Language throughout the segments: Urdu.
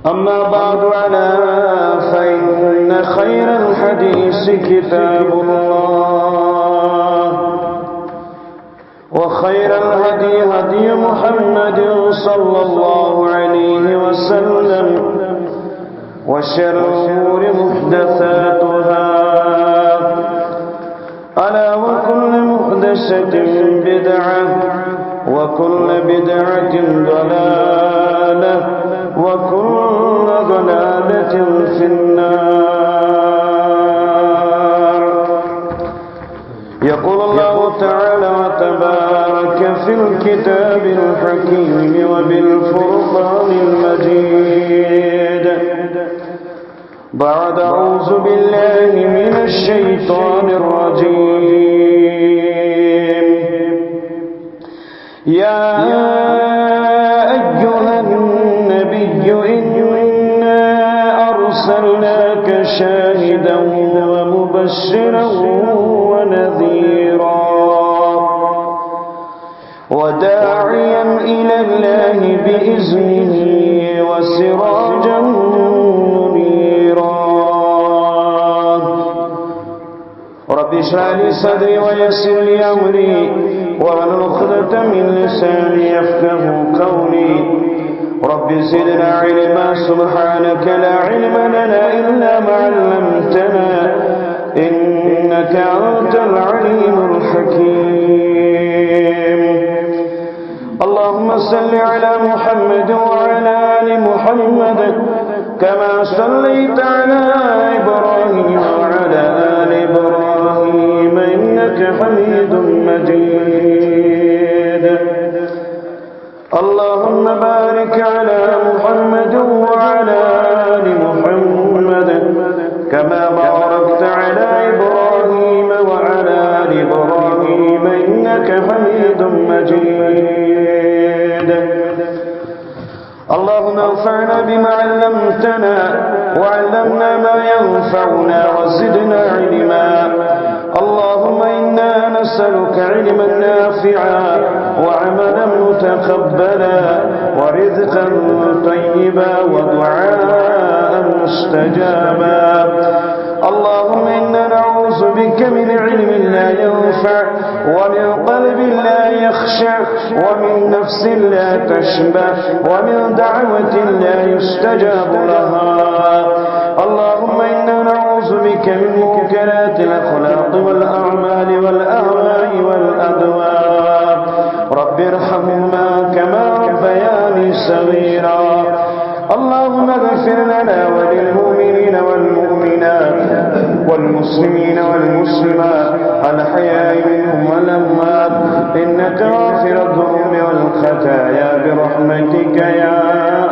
أما بعد فإن خير الحديث كتاب الله وخير الهدي هدي محمد صلى الله عليه وسلم وشر الأمور محدثاتها ألا وكل محدثة بدعة وكل بدعة ضلالة وكل ضلالة في النار. يقول الله تعالى وتبارك في الكتاب الحكيم وبالفرقان المجيد بعد أعوذ بالله من الشيطان الرجيم. يا أيها النبي إنا أرسلناك شاهدا ومبشرا ونذيرا وداعيا إلى الله بإذنه وسراجا منيرا. رب اشرح لي صدري ويسر لي أمري واحلل عقدة من لساني يفقهوا قولي. رب زدنا علما سبحانك لا علم لنا إلا ما علمتنا إنك أنت العليم الحكيم. اللهم صل على محمد وعلى آل محمد كما صليت على إبراهيم وعلى آل إبراهيم إنك حميد مجيد. اللهم بارك على محمد وعلى آل محمد كما باركت على إبراهيم وعلى آل إبراهيم إنك حميد مجيد. اللهم انفعنا بما علمتنا وعلمنا ما ينفعنا وزدنا علما. اللهم إنا نسألك علما نافعا وعملا متقبلا ورزقا طيبا ودعاء مستجابا. اللهم إنا نعوذ بك من علم لا ينفع ومن قلب لا يخشع ومن نفس لا تشبع ومن دعوة لا يستجاب لها. اللهم إنا نعوذ بك من منكرات الأخلاق والأعمال والأهواء والأدواء. رب ارحمهما كما ربياني صغيرا. اللهم اغفر لنا وللمؤمنين والمؤمنات والمسلمين والمسلمات الأحياء منهم والأموات إنك غافر الذنوب والخطايا برحمتك يا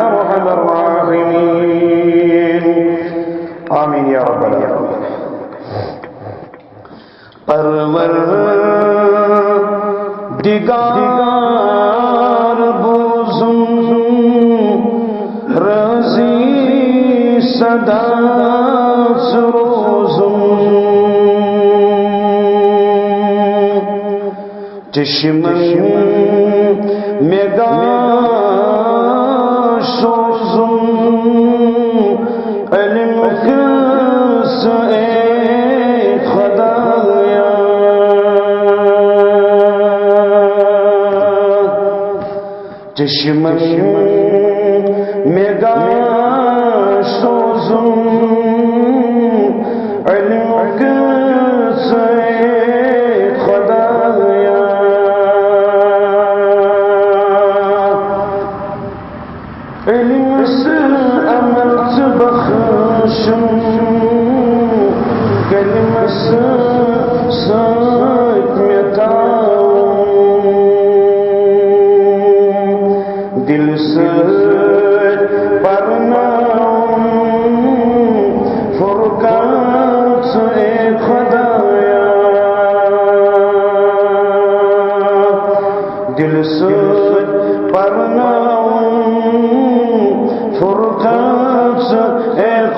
أرحم الراحمين. آمين يا رب العالمين. پروردگار بوزم رازی صدا سروزم چشمن مگاه سوزم علم کس ای خدایا چشمن مگاه سوزم علم کس ای خدایا. علم سے عمل سے بخشم کلم سے ساتھ مٹاؤں دل سے پرناؤں فرقان سے خدایا. دل سے پرناؤں فرقان سے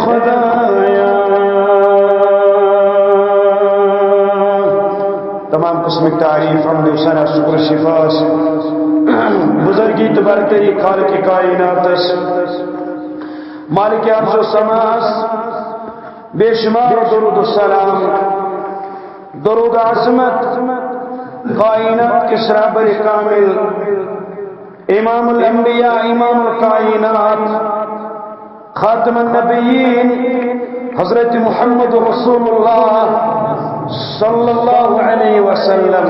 خدایا. تمام قسم تعریف حمد و ثنا شکر شفا بزرگی تو برتری خالق کائنات مالک ارض و سماس بے شمار درود السلام درود عظمت کائنات کے سرابر کامل امام الانبیاء امام الکائنات خاتم النبیین حضرت محمد رسول اللہ صلی اللہ علیہ وسلم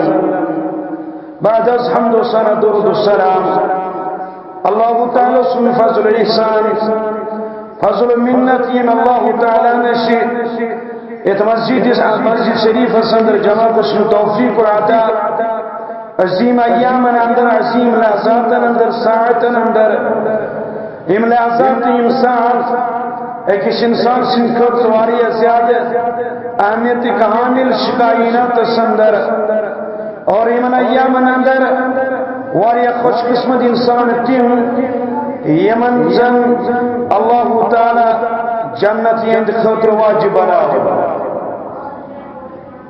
بعد از حمد و ثنا درود السلام اللہ تعالی سن فضل احسان فضل منت یم اللہ تعالی نشی ات مسجد شریف اندر جمع کشن توفیق و عطا عظیم ایام اندر عظیم لحظات اندر ساعت اندر ام لحظات ام ساعت ایکش انسان سن خط واریہ زیادہ اہمیت کامل شکائنات اندر اور امن ایام اندر واریہ خوش قسمت انسان تیم یمن زن اللہ تعالی جنت یند خطر واجب بنا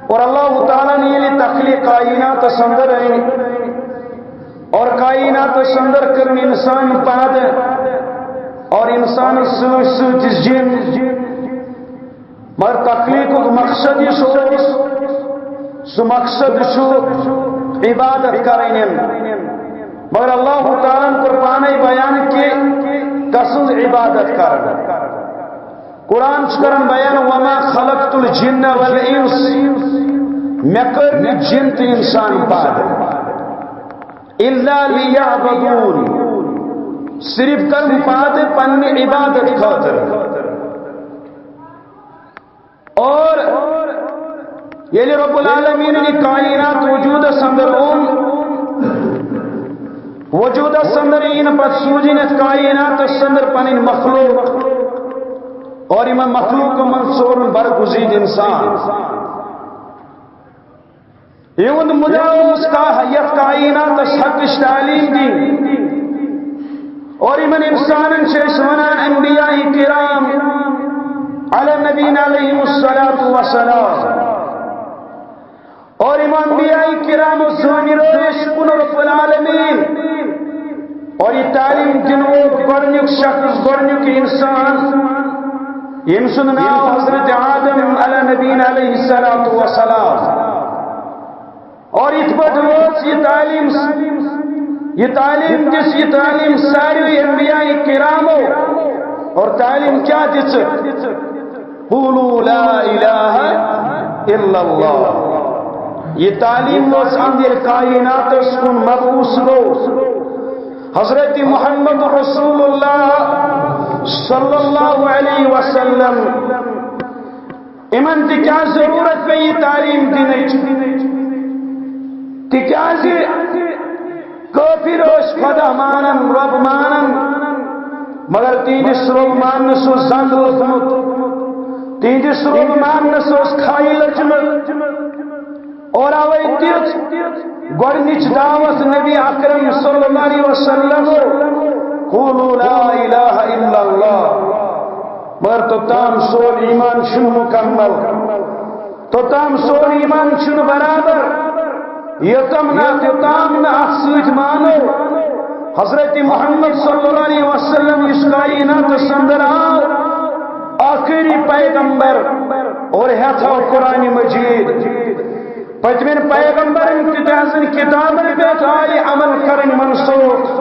اور اللہ تعالی نے یہ تخلیق کائنات اندر ہے اور کائنات اندر کرن انسان پاد اور انسان سوچ جن مگر تخلیق مقصد یہ سو مقصد شو عبادت کریں مگر اللہ تعالیٰ قربان بیان کی قصد عبادت کرنا قرآن کرن بیان وما خلقت الجن والانس میں کرن جن تو انسان پاد الا لیعبدون صرف کرن پاد پن عبادت خاطر اور یہ رب العالمین نے کائنات وجود سندر وجود سندر ان پت سوجنت کائنات سندر پن مخلوق اور امام مخلوق منصور برگزید انسان یہ مدعوس کا حیت کائنات حقش تعلیم دی اور امن انسان شیشونان انبیاء کرام علی نبینا علیہ السلام اور امام انبیاء کرام سوانی روش کن رب العالمین اور یہ تعلیم جنوب گرنک شخص گرنک انسان یم ناو حضرت آدم علی نبینا علیہ السلام اور اتبت روز یہ تعلیم ساری انبیاء کرامو اور تعلیم کیا دس قولوا لا الہ الا اللہ یہ تعلیم روز اندر کائنات سکن مبعوث روز حضرت محمد رسول اللہ صلی اللہ علیہ وسلم امن کیا ضرورت پہ یہ تعلیم دینے تکیازی کافر اس خدا مانن رب مانن مگر تیجس رب مانن سو زند لکمت تیجس رب مانن سو کھائی لجمت اور آوائی تیج گوڑنچ دعوت نبی اکرم صلی اللہ علیہ وسلم قولوا لا الہ الا اللہ مگر تو تام سور ایمان شن مکمل تو تام سور ایمان شن برابر یتم نہ اخصیت مانو حضرت محمد صلی اللہ علیہ وسلم اس کائنات سندر آخری پیغمبر اور ہتھو قرآن مجید پتمن پیغمبر امتدازن کتابن پیٹ آئی عمل کرن منسوخ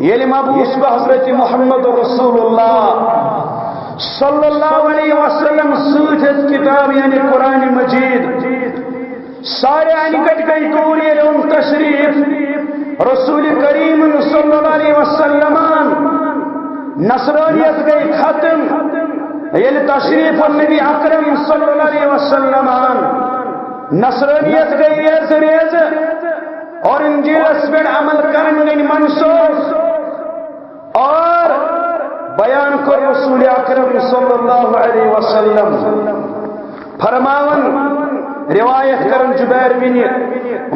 یلی مبعوث حضرت محمد رسول اللہ صلی اللہ علیہ وسلم سوچت کتاب یعنی قرآن مجید سارے نکٹ گئی کوری لهم تشریف رسول کریم صلی اللہ علیہ وسلم نصرانیت گئی ختم یعنی تشریف النبی اکرم صلی اللہ علیہ وسلم نصرانیت گئی ریز اور انجیل اسپیڈ عمل کرن گئی منسوخ اور بیان کر رسول اکرم صلی اللہ علیہ وسلم فرماون روایت کرن جبیر بن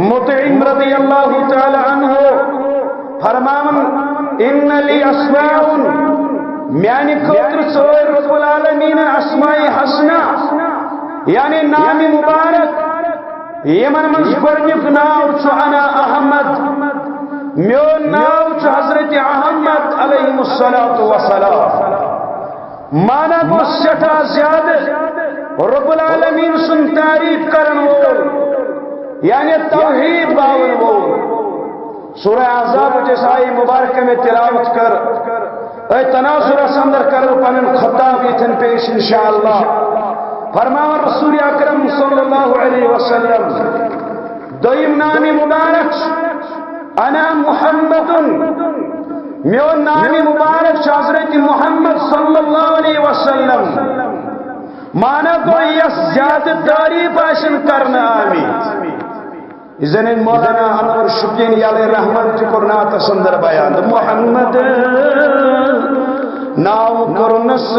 مطعم رضی اللہ تعالی عنہ فرماون ان لی اسماء میانی خاطر سوئے رب العالمین اسماء حسنہ یعنی نام مبارک یمن منز گرنک ناو چو انا احمد میون نام حضرت احمد علیہ الصلوۃ والسلام مانا گو سٹھا زیادہ رب العالمین سن تعریف کرن وول یعنی توحید باون وول سورہ احزاب جس آئی مبارکہ میں تلاوت کر اے تناظر اندر کرو پنن خطاب یتن پیش انشاءاللہ فرمان رسول اکرم صلی اللہ علیہ وسلم دویم نامی مبارک انا محمد میون نامی مبارک حضرت محمد صلی اللہ علیہ وسلم مانا کو یس زیادہ تعریف آشن کرنا آمید اذن مولانا انور شکینی علیہ رحمت کرنات سندر بیان محمد ناو کرنس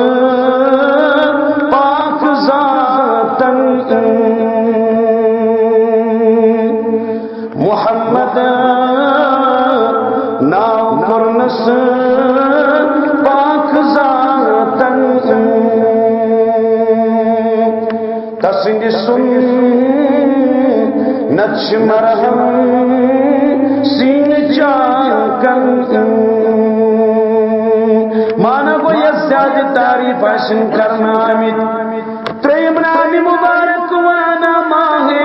پاک ذاتن محمد ناو کرنس پاک ذاتن تسنگ سن نچ مرہم سین چاکن مانا کو یہ زیادہ تعریف حسن کرنا آمید تریم نامی مبارک وانا ماہی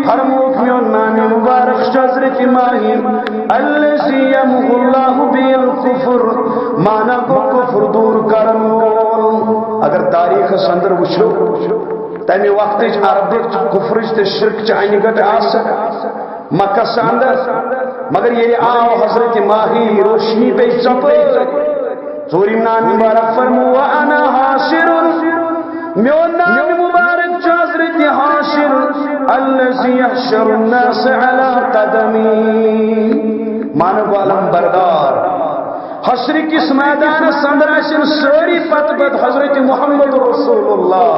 فرموک میون نامی مبارک حضرت ماہی الذی یمحو اللہ بی الکفر مانا کو کفر دور کرن اگر تاریخ سندر وچھو تمہیں وقت عرب کفرچ تو شرک چاہیے گٹ آس مکہ اندر مگر یہ آو حضرت ماہی روشنی پہ چپے ژوٗرِم نام مبارک فرمو وانا حاشر میون نام مبارک حضرت حاشر الذي يحشر الناس على قدمي مانو علم بردار حشر کس میدان سندراشن ساری پت پت حضرت محمد رسول اللہ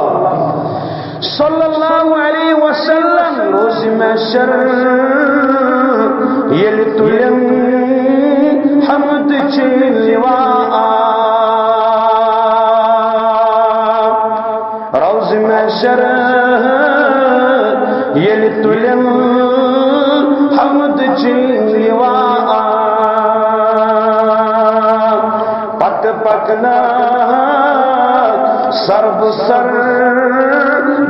صلی اللہ علیہ وسلم روز محشر یل تلم حمد چلوا روز محشر یل تلم حمد چلوا پک پکنا سر بسر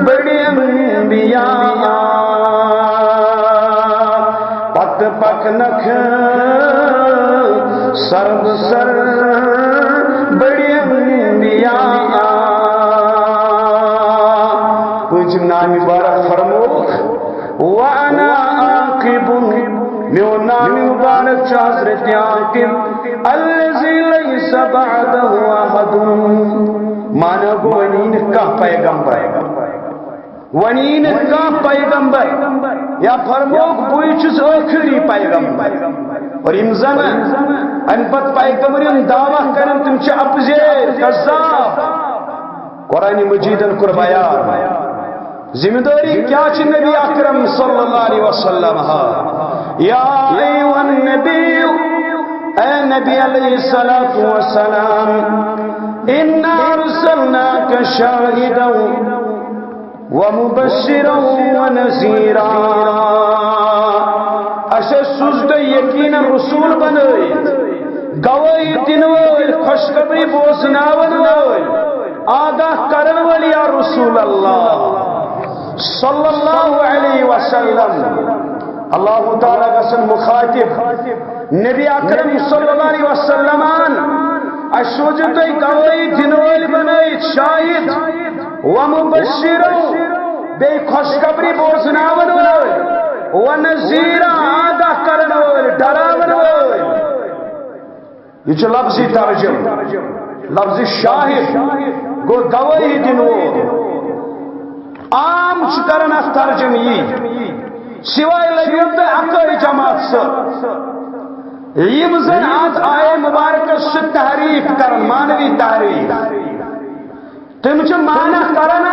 بڑی انبیاء پک پک نکھ سر بسر بڑی انبیاء کچھ نامی بارک فرموک وانا عاقب میون نامی مبارک حضرت عاقب الذی لیس بعدہ احد مانا گو ونین کا پیغمبر ونین کا پیغمبر یا فرموک بویچس آخری پیغمبر اور امزن ان پت پیغمبرین دعویٰ کرن تم چھ اپزیر کذاب قرآن مجیدن کر بیان ذمہ داری کیا چھ نبی اکرم صلی اللہ علیہ وسلم یا ایوہ النبی اے نبی علیہ السلام اِنَّا أَرْسَلْنَاكَ شَاهِدًا وَمُبَشِّرًا وَنَذِيرًا اسے سوزد یقینا رسول بنائی گواہی دنوال خوشخبری بوزناون وال آگاہ کرن وال یا رسول اللہ صلی اللہ علیہ وسلم اللہ تعالیٰ قسم مخاطب نبی اکرم صلی اللہ علیہ وسلم اشوجو تو گواہی دنوال بنائیت شاہد ومبشر بے خوشخبری بوزناون وال ونذیر آگاہ کرن وال ڈراون وال یہ چھو لفظی ترجم لفظ شاہد گو گواہی دنوال عام چکرن اخ ترجم یہ سوائے لگیت تو اکر جماعت سر یم زن آج آئے مبارکہ سے تحریف کرن مانوی تحریف تم چھ مانا کرنا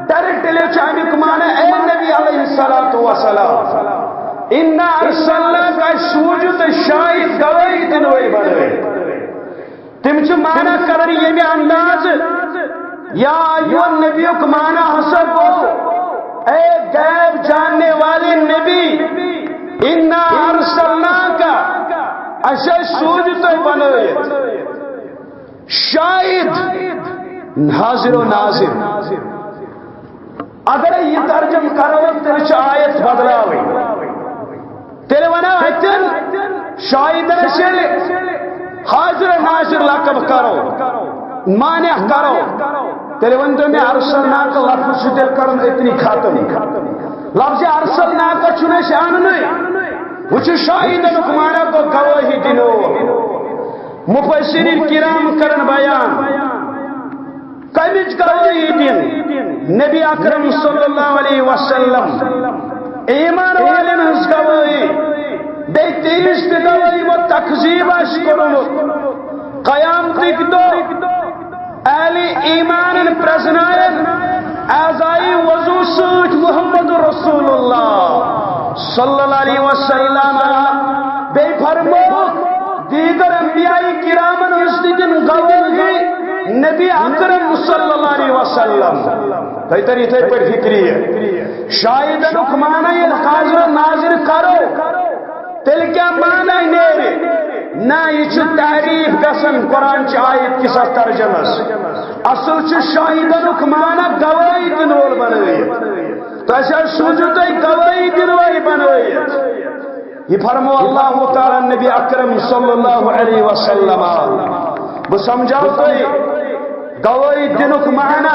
ڈائریکٹ لے چاہیے مانا اے نبی علیہ السلام اِنَّا أَرْسَلْنَاكَ سوجت شاہد گواہی دنوئی بڑھوئی تم چھ مانا کرن یہ بھی انداز یا ایوہ نبیوں کو مانا حسر کو اے غیب جاننے والے نبی اِنَّا أَرْسَلْنَاكَ اچھا سوج تو بنائیت شاہد حاضر و ناظر اگر یہ ترجم کرو تیل آیت بدلاوی تیل ونا اتن شاہد رسل حاضر و ناظر لقب کرو مانع کرو تیل ون تو میں ارسلناک لفظ تیل کرن اتنی ختم لفظ ارسلناک چھنے شان نہیں وہ شاہد مانا کو گواہی دنو مفسرین کرام کرن بیان کمچ گواہی دن نبی اکرم صلی اللہ علیہ وسلم ایمان والن ہز گواہی بے تیز گواہی و تکذیب اش کرمت قیامتک دو اہل ایمان پرزنائن اعضائی وضو سوچ محمد رسول اللہ صلی اللہ علیہ وسلم بے فرموک دیگر انبیاء کرامن اسدن گواہی نبی اکرم صلی اللہ علیہ وسلم تیتری تے پر فکری ہے شاہدن مانا یہ حاضر ناظر کرو تل کیا مانا نیرے نا یہ تعریف گسن قرآن چ آیت کی ساتھ ترجمس اصل چ شاہدن مانا گواہی دنول بنائیت تو ایسا سوچو تو گواہی دنوائی بنائیت یہ فرمو اللہ تعالی نبی اکرم صلی اللہ علیہ وسلم وہ سمجھاؤ تو گواہی دنک معنی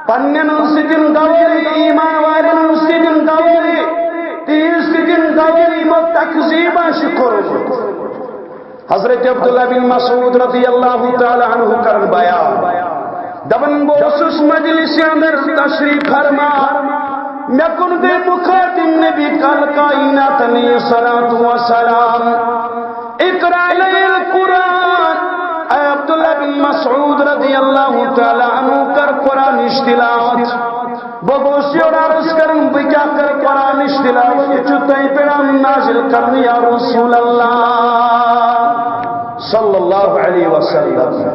پنن سدن گواہی ایمان والن سدن گواہی تیز سدن گواہی مو تکذیب شکر حضرت عبداللہ بن مسعود رضی اللہ تعالی عنہ کرن بیان دبن بوسس مجلس اندر تشریف فرما میں کن دے مخاطب نبی کل کائنات علیہ الصلوۃ والسلام اقرا علی القرآن اے عبداللہ بن مسعود رضی اللہ تعالی عنہ کر قرآن تلاوت بگوسی اور عرض کرن بکیا کر قرآن تلاوت یہ چتائی پیغام نازل کرنی یا رسول اللہ صلی اللہ علیہ وسلم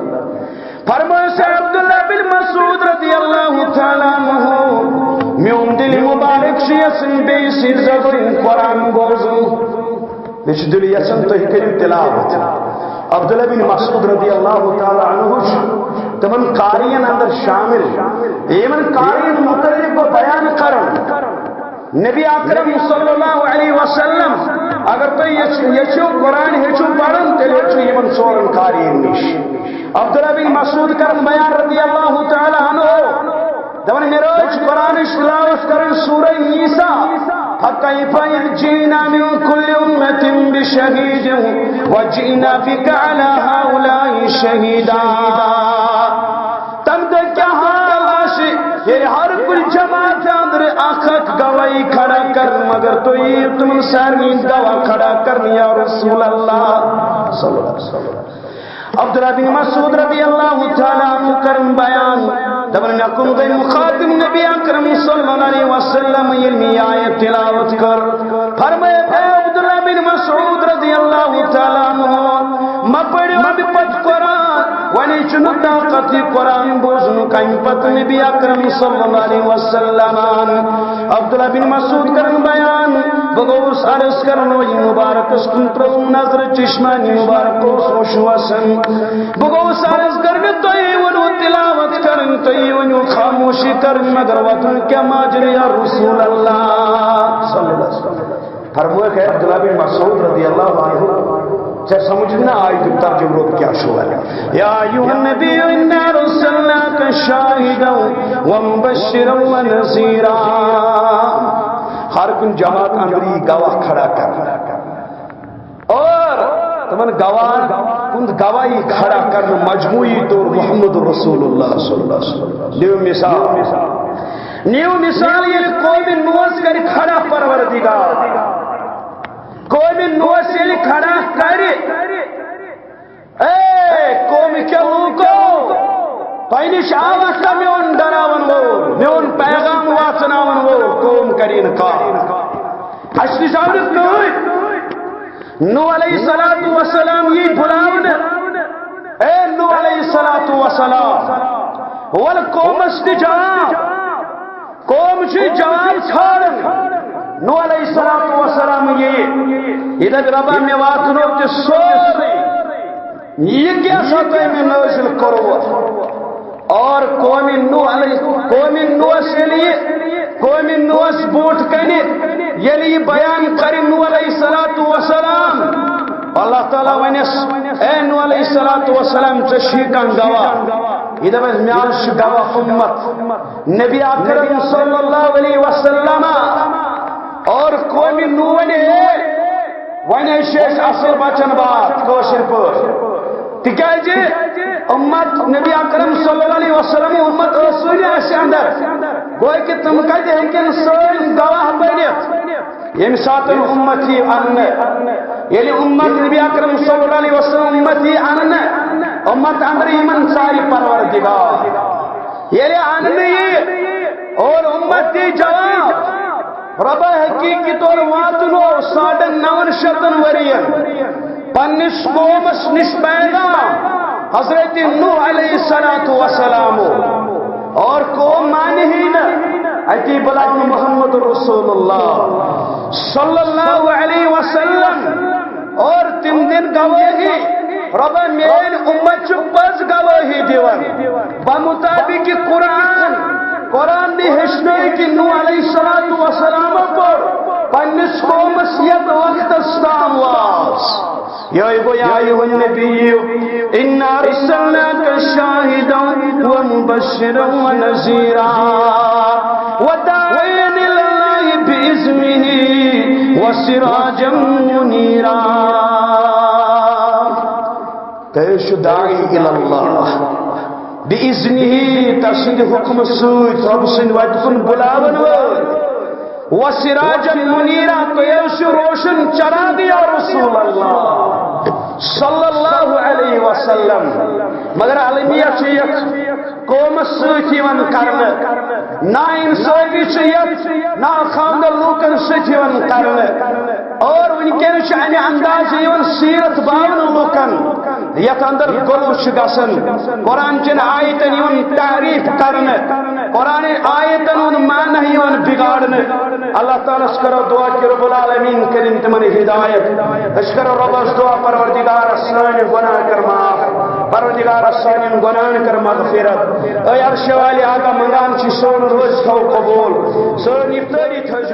فرمائے سے عبداللہ بن مسعود رضی اللہ تعالی عنہ میون دل مبارک شیسن بیسی زبر قرآن بوزن بیچ دل یسن تو ہی کریم تلاوت عبداللہ بن مسعود رضی اللہ تعالی عنہ تمن قارئین اندر شامل ایمن قارئین متعلق کو بیان کرن نبی اکرم صلی اللہ علیہ وسلم اگر تو یچو قرآن ہیچو پڑھن تیل ہیچو ایمن سورن قارئین نیش عبداللہ بن مسعود کرن بیان رضی اللہ تعالی عنہ دون میروج قرآن تلاوت کرن سورہ نیسا فَكَيْفَ جِئْنَا مِنْ كُلِّ أُمَّةٍ بِشَهِيدٍ وَجِئْنَا بِكَ عَلَى هَؤُلَاءِ شَهِيدًا تم دیکھ کیا حال آشی یہ ہر کوئی جماعت اندر آخت گواہی کھڑا کر مگر تو یہ تم سارمین گواہ کھڑا کرنی یا رسول اللہ صلی اللہ علیہ وسلم عبداللہ بن مسعود رضی اللہ تعالیٰ عنہ کرن بیان دبن نکم گئی مخاطب نبی اکرم صلی اللہ علیہ وسلم علمی آیت تلاوت کر فرمائے اے عبداللہ بن مسعود رضی اللہ تعالیٰ عنہ مپڑی اب پت قرآن ونی چنو طاقتی قرآن بوزن کئی پت نبی اکرم صلی اللہ علیہ وسلم عبداللہ بن مسعود کرن بیان بگوس عرض کرنو یہ مبارک اسکن پرو نظر چشمانی مبارک سوشواسن بگوس عرض کرن تو یہ ونو تلاوت کرن تو یہ ونو خاموشی کرن مگر وطن کیا ماجر یا رسول اللہ صلی اللہ علیہ وسلم فرموئے کہ عبداللہ بن مسعود رضی اللہ عنہ سے سمجھنا آئی تو ترجم روپ کیا شوال ہے یا ایوہ النبی انا رسلناک شاہدا ومبشرا ونذیرا ہر کن جماعت اندری گواہ کھڑا کر اور تمن گواہ کن گواہی کھڑا کر مجموعی طور محمد رسول اللہ صلی اللہ علیہ وسلم نیو مثال یہ قوم نوز کر کھڑا پروردگار قوم نوز یہ کھڑا کر اے قوم کیا لوگو پہنش آواز کا میون ڈراون وہ میون پیغام واسناون وہ قوم کرین کا حشری صاحب کوئی نو علیہ السلام یہ بلاون اے نو علیہ السلام والقوم استجاب قوم چی جواب چھاڑن نو علیہ السلام یہ دب ربا میں واتنو تے سوری یہ کیا ساتھ میں نازل کرو اور قوم نوح سے لیے قوم نوح بوٹ کنی یلی بیان کری نوح علیہ السلام اللہ تعالیٰ ونس اے نوح علیہ السلام چشیکن گواہ یہ دب میانش گواہ امت نبی اکرم صلی اللہ علیہ وسلم اور قوم نوح نے ونی شیش اصل بچن بات کوشر پر تکیج امت نبی اکرم صلی اللہ علیہ وسلم امت رسولی اسی اندر گوئی کہ تم کہتے ہیں کہ سوئی گواہ بنیت یہ ساتن امتی ان یعنی امت نبی اکرم صلی اللہ علیہ وسلم امتی ان امت اندر ایمن ساری پروردگار یعنی ان اور امتی جواب ربا حقیقی طور واتنو 9.5 ورین پنس قومس نش پیغام حضرت نوح علیہ السلام اور قوم مانے ہی نا اتی بلاؤن محمد رسول اللہ صلی اللہ علیہ وسلم اور تم دن گواہی ربا مین امت چپس گواہی دیوان بمطابق قرآن نے ہشنے کی نوح علیہ السلام پر پنس قومس ید وقت استام واس یا ایوہ النبی انا ارسلناک شاہدا ومبشرا ونذیرا وداعیا الاللہ باذنہ وسراجا منیرا پیش داعی الاللہ باذنہ تسند حکم سوت رب سند وجکن بلاون وسراجا منیرا تو یہ روشن چرا دیا رسول اللہ صلی اللہ علیہ وسلم مگر علمیہ چیئے قوم سوچی ون کرنے نا انصافی چیئے نا خاندر لوکن سوچی ون کرنے اور ان کے نشانی انداز یون سیرت باون لوکن یک اندر گلوش گسن قرآن چن آیتن یون تعریف کرنے قرآن آیتن ان معنی یون بگاڑنے اللہ تعالیٰ اشکر دعا کی رب العالمین کریم تمہیں ہدایت اشکر رب اس دعا پروردگار اسنان گناہ کر معاف پروردگار اسنان گناہ کر مغفرت اے عرش والی آقا منگان چی سون روز کھو قبول سون افطاری تھوش